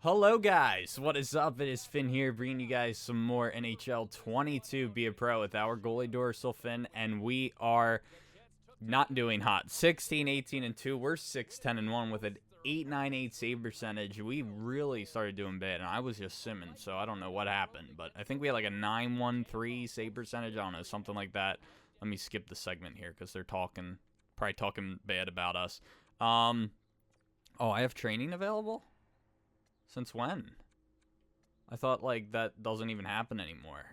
Hello guys, what is up? It is Finn here, bringing you guys some more NHL 22 Be a Pro with our goalie Dorsal Finn, and we are not doing hot. 16, 18, and 2. We're 6, 10, and 1 with an 898 save percentage. We really started doing bad, and I was just simming, so I don't know what happened, but I think we had like a 913 save percentage. I don't know, something like that. Let me skip the segment here because they're probably talking bad about us. Oh, I have training available? Since when? I thought, like, that doesn't even happen anymore.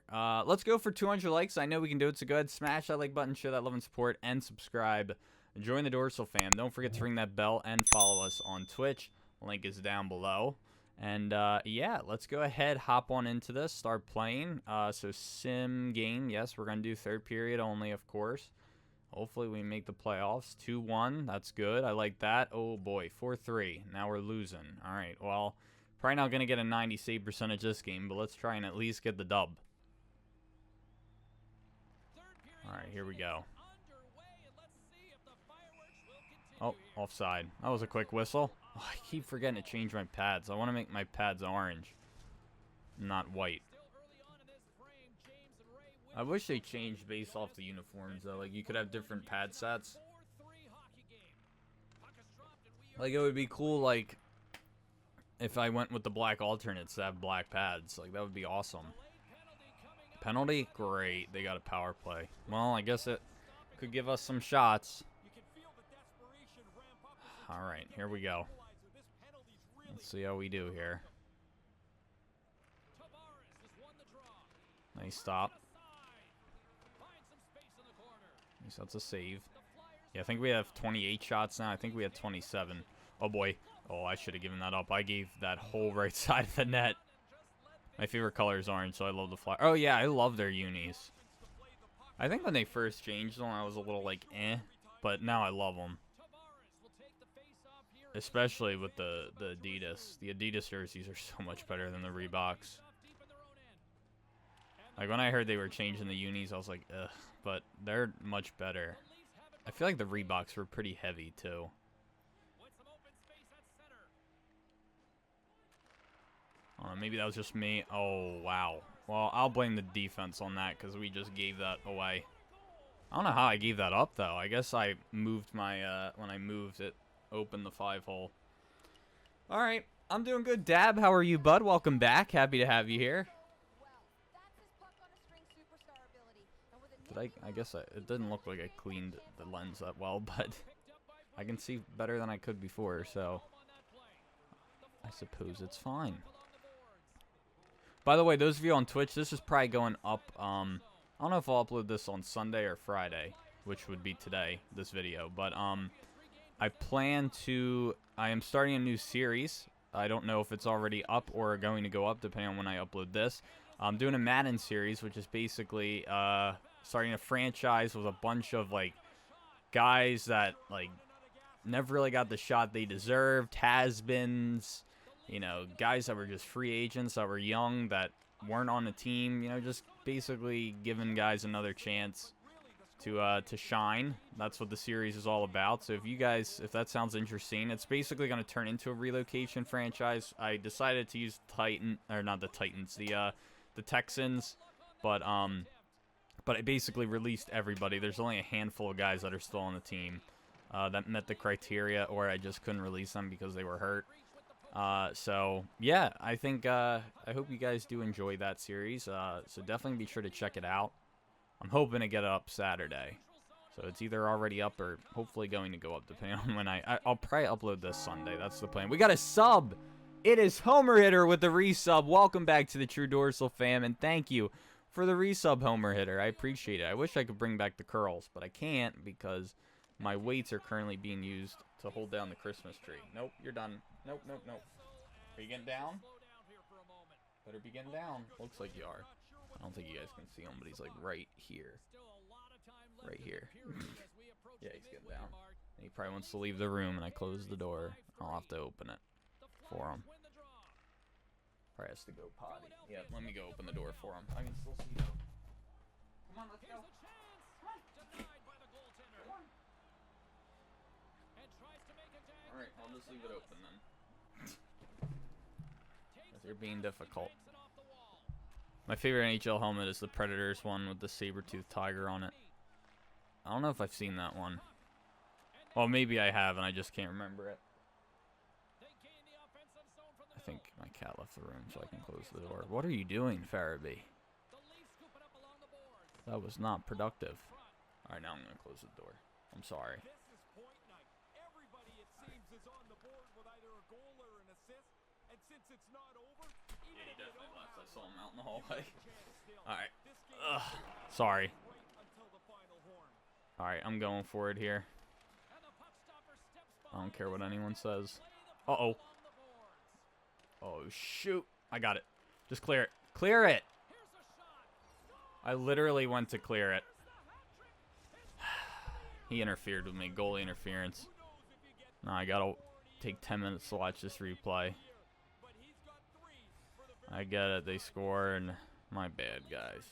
Let's go for 200 likes. I know we can do it, so go ahead, smash that like button, show that love and support, and subscribe. Join the Dorsal fam. Don't forget to ring that bell and follow us on Twitch. Link is down below. And, yeah, let's go ahead, hop on into this, start playing. So, sim game, yes, we're going to do third period only, of course. Hopefully we make the playoffs. 2-1, that's good. I like that. Oh, boy, 4-3. Now we're losing. All right, well... Probably not going to get a 90 save percentage this game, but let's try and at least get the dub. Alright, here we go. Oh, offside. That was a quick whistle. Oh, I keep forgetting to change my pads. I want to make my pads orange, not white. I wish they changed based off the uniforms, though. Like, you could have different pad sets. Like, it would be cool, like... if I went with the black alternates that have black pads, like, that would be awesome. Penalty? Great. They got a power play. Well, I guess it could give us some shots. Alright, here we go. Let's see how we do here. Nice stop. Nice, that's a save. Yeah, I think we have 28 shots now. I think we had 27. Oh, boy. Oh, I should have given that up. I gave that whole right side of the net. My favorite color is orange, so I love the fly. Oh, yeah, I love their unis. I think when they first changed them, I was a little like, eh. But now I love them. Especially with the Adidas. The Adidas jerseys are so much better than the Reeboks. Like, when I heard they were changing the unis, I was like, ugh. But they're much better. I feel like the Reeboks were pretty heavy, too. Maybe that was just me. Oh, wow. Well, I'll blame the defense on that because we just gave that away. I don't know how I gave that up, though. I guess I moved my, when I moved it, opened the 5-hole. All right. I'm doing good. Dab, how are you, bud? Welcome back. Happy to have you here. I guess it didn't look like I cleaned the lens that well, but I can see better than I could before, so I suppose it's fine. By the way, those of you on Twitch, this is probably going up, I don't know if I'll upload this on Sunday or Friday, which would be today, this video, but, I am starting a new series. I don't know if it's already up or going to go up, depending on when I upload this. I'm doing a Madden series, which is basically, starting a franchise with a bunch of, like, guys that, like, never really got the shot they deserved, has-beens, you know, guys that were just free agents that were young, that weren't on the team, you know, just basically giving guys another chance to shine. That's what the series is all about. So if that sounds interesting, it's basically going to turn into a relocation franchise. I decided to use the Texans, but I basically released everybody. There's only a handful of guys that are still on the team that met the criteria, or I just couldn't release them because they were hurt. So yeah, I think, I hope you guys do enjoy that series. So definitely be sure to check it out. I'm hoping to get it up Saturday. So it's either already up or hopefully going to go up depending on when I'll probably upload this Sunday. That's the plan. We got a sub. It is Homer Hitter with the resub. Welcome back to the True Dorsal fam, and thank you for the resub, Homer Hitter. I appreciate it. I wish I could bring back the curls, but I can't because my weights are currently being used to hold down the Christmas tree. Nope, you're done. Nope, nope, nope. Are you getting down? Better be getting down. Looks like you are. I don't think you guys can see him, but he's like right here. Right here. Yeah, he's getting down. And he probably wants to leave the room, and I closed the door. I'll have to open it for him. Probably has to go potty. Yeah, let me go open the door for him. I can still see though. Come on, let's go. Come on. Alright, I'll just leave it open then. They're being difficult. My favorite NHL helmet is the Predators one with the saber-toothed tiger on it. I don't know if I've seen that one. Well, maybe I have, and I just can't remember it. I think my cat left the room, so I can close the door. What are you doing, Farabee? That was not productive. All right, now I'm going to close the door. I'm sorry. Yeah, he definitely left. I saw him out in the hallway. All right. Ugh. Sorry. All right, I'm going for it here. I don't care what anyone says. Uh-oh. Oh, shoot. I got it. Just clear it. Clear it! I literally went to clear it. He interfered with me. Goalie interference. Now I gotta take 10 minutes to watch this replay. I get it. They score, and my bad, guys.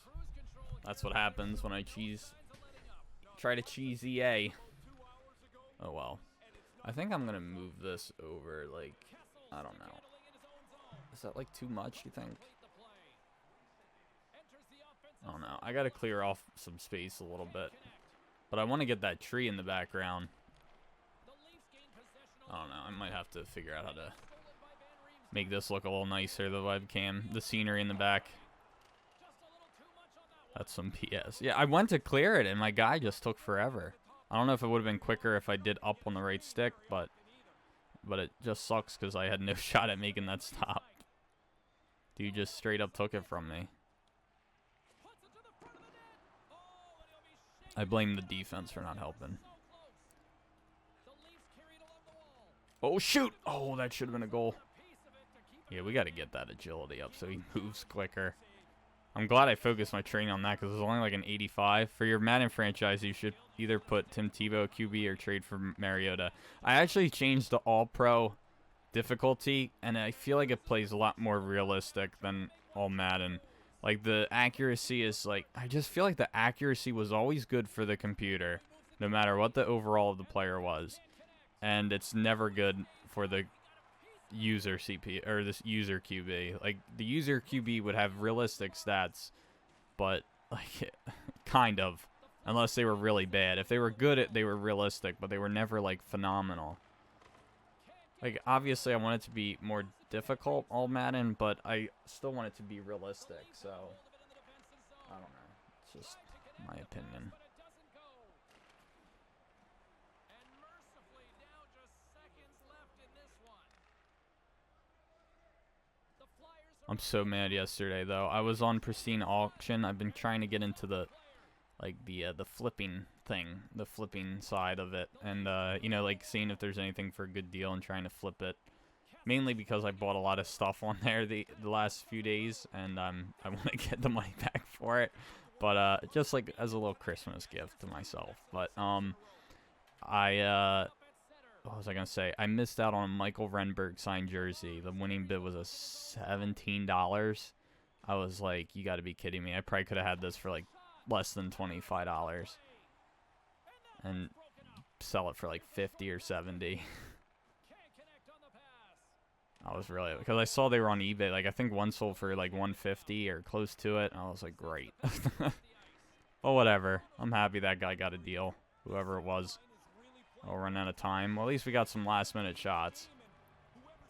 That's what happens when I try to cheese EA. Oh, well. I think I'm gonna move this over, like, I don't know. Is that, like, too much, you think? I don't know. I gotta clear off some space a little bit. But I want to get that tree in the background. I don't know. I might have to figure out how to make this look a little nicer, the webcam. The scenery in the back. That's some PS. Yeah, I went to clear it, and my guy just took forever. I don't know if it would have been quicker if I did up on the right stick, but it just sucks because I had no shot at making that stop. Dude just straight up took it from me. I blame the defense for not helping. Oh, shoot! Oh, that should have been a goal. Yeah, we got to get that agility up so he moves quicker. I'm glad I focused my training on that because it's only like an 85. For your Madden franchise, you should either put Tim Tebow QB or trade for Mariota. I actually changed the All-Pro difficulty, and I feel like it plays a lot more realistic than All Madden. Like, the accuracy is, like, I just feel like the accuracy was always good for the computer, no matter what the overall of the player was. And it's never good for the user CP, or this user QB. Like, the user QB would have realistic stats, but, like, kind of. Unless they were really bad. If they were good, they were realistic, but they were never, like, phenomenal. Like, obviously, I want it to be more difficult, all Madden, but I still want it to be realistic, so I don't know. It's just my opinion. I'm so mad yesterday, though. I was on Pristine Auction. I've been trying to get into the flipping thing, the flipping side of it, and you know, like seeing if there's anything for a good deal and trying to flip it. Mainly because I bought a lot of stuff on there the last few days, and I want to get the money back for it. But just like as a little Christmas gift to myself. But what was I gonna say? I missed out on a Michael Renberg signed jersey. The winning bid was $17. I was like, you got to be kidding me! I probably could have had this for like less than $25 and sell it for like 50 or 70. I was really, because I saw they were on eBay. Like, I think one sold for like 150 or close to it. And I was like, great. Well, whatever. I'm happy that guy got a deal, whoever it was. I'll run out of time. Well, at least we got some last-minute shots.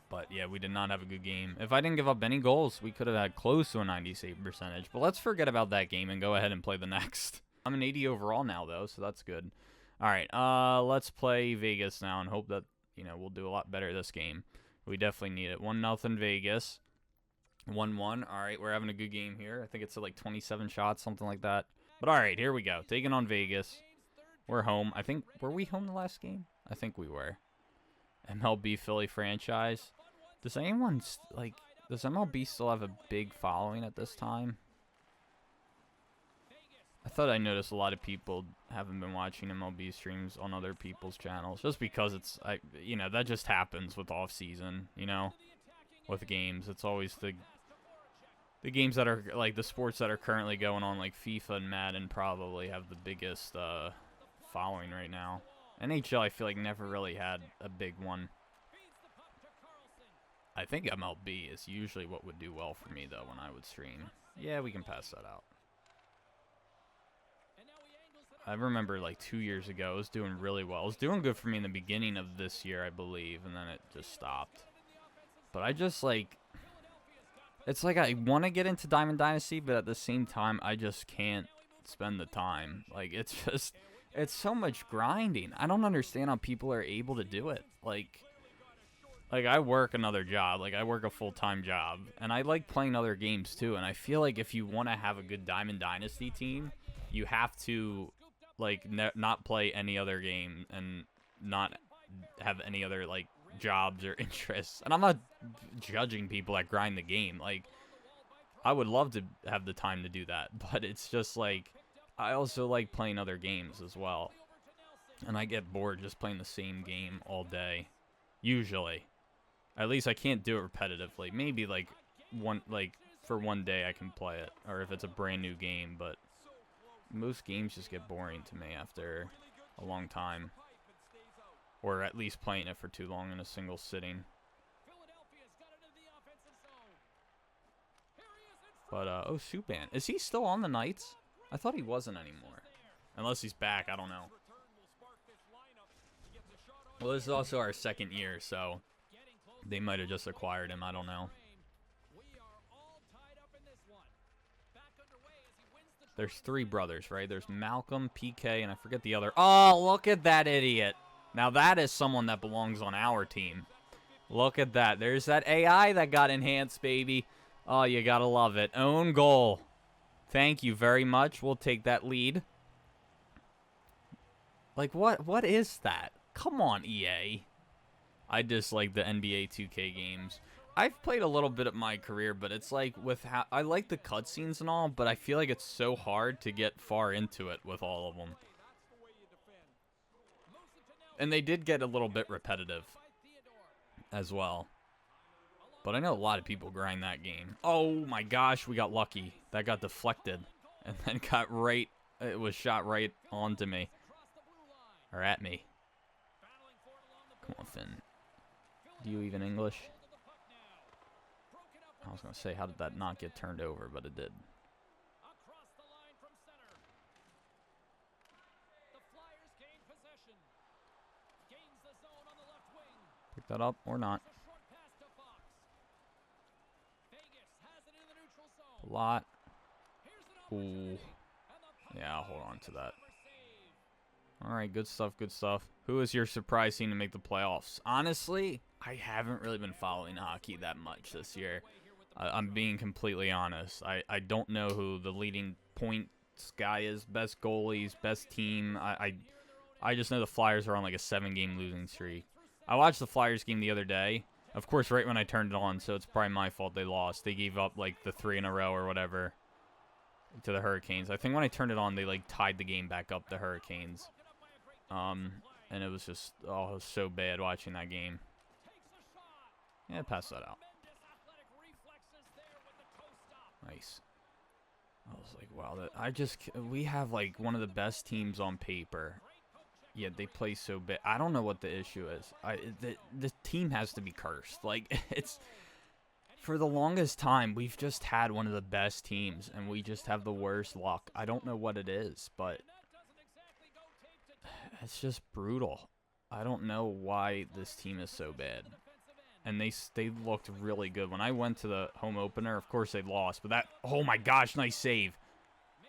But, yeah, we did not have a good game. If I didn't give up any goals, we could have had close to a 90 save percentage. But let's forget about that game and go ahead and play the next. I'm an 80 overall now, though, so that's good. All right, let's play Vegas now and hope that, you know, we'll do a lot better this game. We definitely need it. 1-0 Vegas. 1-1. All right, we're having a good game here. I think it's like 27 shots, something like that. But all right, here we go. Taking on Vegas. We're home. I think, were we home the last game? I think we were. MLB Philly franchise. Does anyone, like, does MLB still have a big following at this time? I thought I noticed a lot of people haven't been watching MLB streams on other people's channels. Just because it's, you know, that just happens with off-season, you know, with games. It's always the games that are, like, the sports that are currently going on, like FIFA and Madden probably have the biggest following right now. NHL, I feel like, never really had a big one. I think MLB is usually what would do well for me, though, when I would stream. Yeah, we can pass that out. I remember, like, 2 years ago, it was doing really well. It was doing good for me in the beginning of this year, I believe, and then it just stopped. But I just, like... It's like I want to get into Diamond Dynasty, but at the same time, I just can't spend the time. Like, it's just... It's so much grinding. I don't understand how people are able to do it. Like, I work another job. Like, I work a full-time job. And I like playing other games, too. And I feel like if you want to have a good Diamond Dynasty team, you have to... like, not play any other game and not have any other, like, jobs or interests. And I'm not judging people that grind the game. Like, I would love to have the time to do that. But it's just, like, I also like playing other games as well. And I get bored just playing the same game all day. Usually. At least I can't do it repetitively. Maybe, like, for one day I can play it. Or if it's a brand new game, but... most games just get boring to me after a long time. Or at least playing it for too long in a single sitting. But, oh, Subban. Is he still on the Knights? I thought he wasn't anymore. Unless he's back, I don't know. Well, this is also our second year, so they might have just acquired him. I don't know. There's 3 brothers, right? There's Malcolm, PK, and I forget the other. Oh, look at that idiot. Now that is someone that belongs on our team. Look at that. There's that AI that got enhanced, baby. Oh, you gotta love it. Own goal. Thank you very much. We'll take that lead. Like, what is that? Come on, EA. I dislike the NBA 2K games. I've played a little bit of my career, but it's like with how I like the cutscenes and all, but I feel like it's so hard to get far into it with all of them. And they did get a little bit repetitive as well. But I know a lot of people grind that game. Oh my gosh, we got lucky. That got deflected and then it was shot right onto me. Or at me. Come on, Finn. Do you even English? I was going to say, how did that not get turned over, but it did. Pick that up or not. A lot. Ooh. Yeah, I'll hold on to that. All right, good stuff, good stuff. Who is your surprise team to make the playoffs? Honestly, I haven't really been following hockey that much this year. I'm being completely honest. I don't know who the leading points guy is, best goalies, best team. I just know the Flyers are on like a 7-game losing streak. I watched the Flyers game the other day. Of course, right when I turned it on, so it's probably my fault they lost. They gave up like the 3 in a row or whatever to the Hurricanes. I think when I turned it on, they like tied the game back up, the Hurricanes. And it was just, oh, it was so bad watching that game. Yeah, pass that out. Nice. I was like, wow, we have like one of the best teams on paper. Yet they play so bad. I don't know what the issue is. The team has to be cursed. Like, it's, for the longest time, we've just had one of the best teams, and we just have the worst luck. I don't know what it is, but it's just brutal. I don't know why this team is so bad. And they looked really good. When I went to the home opener, of course they lost. But that, oh my gosh, nice save.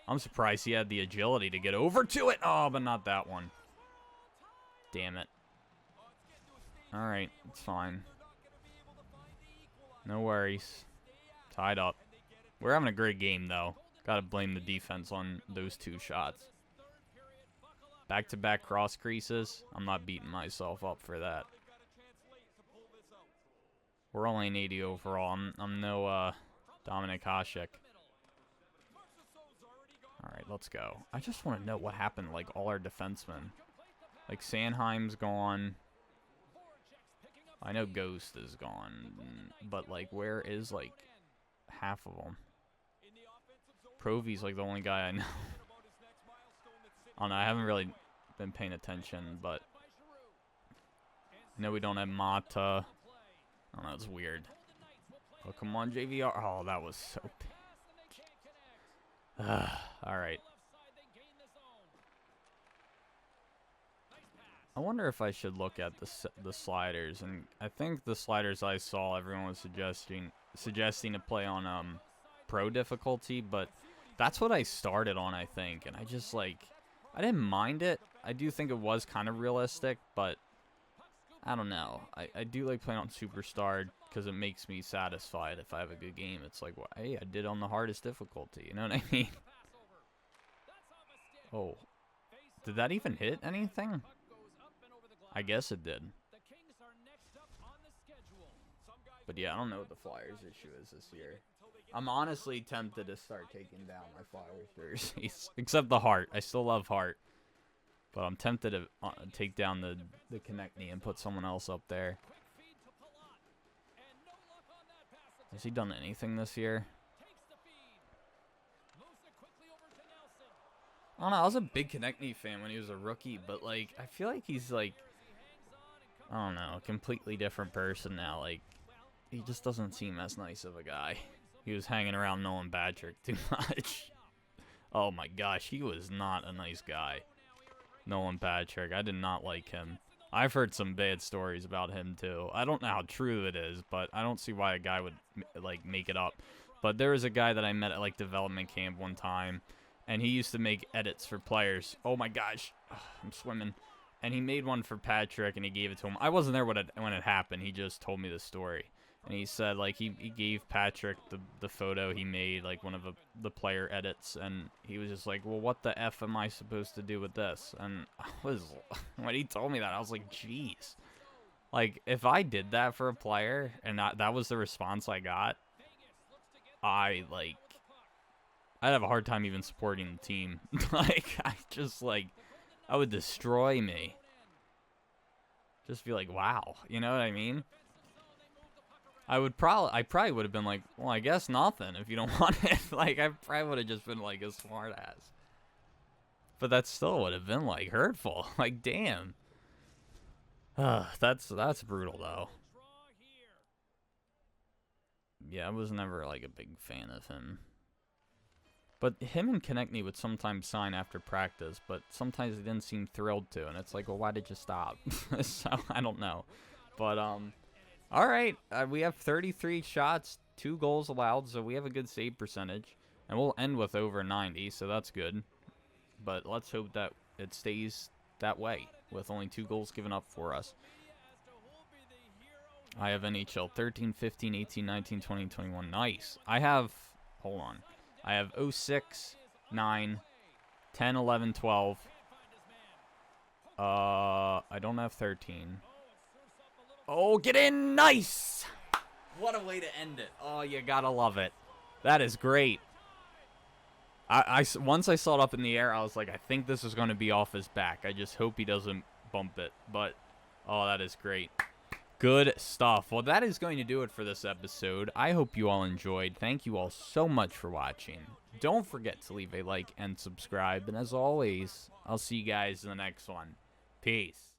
I'm surprised he had the agility to get over to it. Oh, but not that one. Damn it. All right, it's fine. No worries. Tied up. We're having a great game, though. Got to blame the defense on those 2 shots. Back-to-back cross creases. I'm not beating myself up for that. We're only an 80 overall. I'm no Dominic Hasek. All right, let's go. I just want to know what happened to, like, all our defensemen. Like, Sanheim's gone. I know Ghost is gone. But, like, where is, like, half of them? Provy's, like, the only guy I know. I don't know. I haven't really been paying attention, but I know we don't have Mata. I don't know. It's weird. Oh, come on, JVR. Oh, that was so bad. All right. I wonder if I should look at the sliders, and I think the sliders I saw everyone was suggesting to play on pro difficulty, but that's what I started on, I think, and I just like I didn't mind it. I do think it was kind of realistic, but I don't know. I do like playing on Superstar because it makes me satisfied if I have a good game. It's like, well, hey, I did on the hardest difficulty. You know what I mean? Oh, did that even hit anything? I guess it did. But yeah, I don't know what the Flyers issue is this year. I'm honestly tempted to start taking down my Flyers jerseys. Except the Hart. I still love Hart. But I'm tempted to take down the Konechny and put someone else up there. Has he done anything this year? I don't know. I was a big Konechny fan when he was a rookie. But, like, I feel like he's, like, I don't know, a completely different person now. Like, he just doesn't seem as nice of a guy. He was hanging around Nolan Patrick too much. Oh, my gosh. He was not a nice guy. Nolan Patrick. I did not like him. I've heard some bad stories about him too. I don't know how true it is, but I don't see why a guy would like make it up. But there was a guy that I met at like development camp one time, and he used to make edits for players. Oh my gosh, I'm swimming. And he made one for Patrick, and he gave it to him. I wasn't there when it happened. He just told me the story. And he said, like, he gave Patrick the photo he made, like, one of the player edits. And he was just like, well, what the F am I supposed to do with this? And when he told me that, I was like, jeez. Like, if I did that for a player, and that was the response I got, I'd have a hard time even supporting the team. Like, I would destroy me. Just be like, wow. You know what I mean? I probably would have been like, well, I guess nothing if you don't want it. Like, I probably would have just been like a smart ass. But that still would have been like hurtful. Like, damn. That's brutal though. Yeah, I was never like a big fan of him. But him and Konechny would sometimes sign after practice, but sometimes they didn't seem thrilled to, and it's like, well, why did you stop? So I don't know. But all right, we have 33 shots, 2 goals allowed, so we have a good save percentage. And we'll end with over 90, so that's good. But let's hope that it stays that way, with only 2 goals given up for us. I have NHL 13, 15, 18, 19, 20, 21. Nice. I have, hold on. I have 06, 9, 10, 11, 12. I don't have 13. Oh, get in! Nice! What a way to end it. Oh, you gotta love it. That is great. Once I saw it up in the air, I was like, I think this is going to be off his back. I just hope he doesn't bump it. But, oh, that is great. Good stuff. Well, that is going to do it for this episode. I hope you all enjoyed. Thank you all so much for watching. Don't forget to leave a like and subscribe. And as always, I'll see you guys in the next one. Peace.